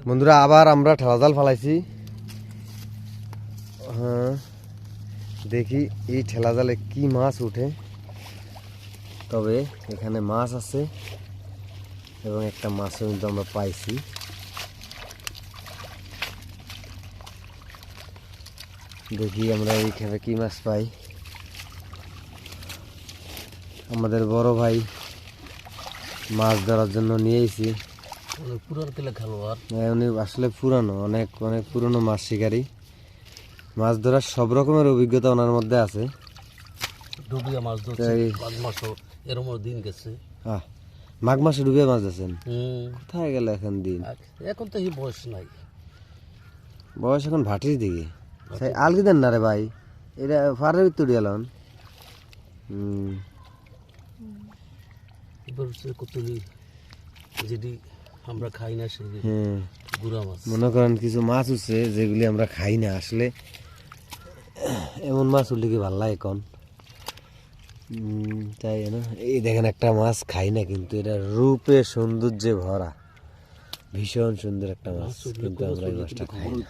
বন্ধুরা আবার আমরা ঠেলা জাল ফালাইছি। হ্যাঁ, দেখি এই ঠেলা জালে কি মাছ উঠে। তবে এখানে মাছ আছে এবং একটা মাছও কিন্তু আমরা পাইছি। দেখি আমরা এইখানে কি মাছ পাই। আমাদের বড় ভাই মাছ ধরার জন্য নিয়ে এসেছি। উনি আসলে পুরানো, অনেক অনেক পুরনো মাছ শিকারী। মাছ ধরার সব রকমের অভিজ্ঞতা ওনার মধ্যে আছে। মাঘ মাসে ডুবিয়ে মাছ ধরছেন? কোথায় গেল এখন দিন? এখন তো বয়স নাই, বয়স এখন ভাটির দিকে। আলগি দেন না রে ভাই, এটা ফারের ভিতর গেলাম। যেটি আমরা খাই না সেই গুড়া মাছ। মনে করেন কিছু মাছ উঠছে যেগুলি আমরা খাই না। আসলে এমন মাছ উঠলে কি ভালো লাগে কন? তাই না? এই দেখেন একটা মাছ খাই না, কিন্তু এটা রূপে সৌন্দর্যে ভরা, ভীষণ সুন্দর একটা মাছ, কিন্তু আমরা এই মাছটা খাই না।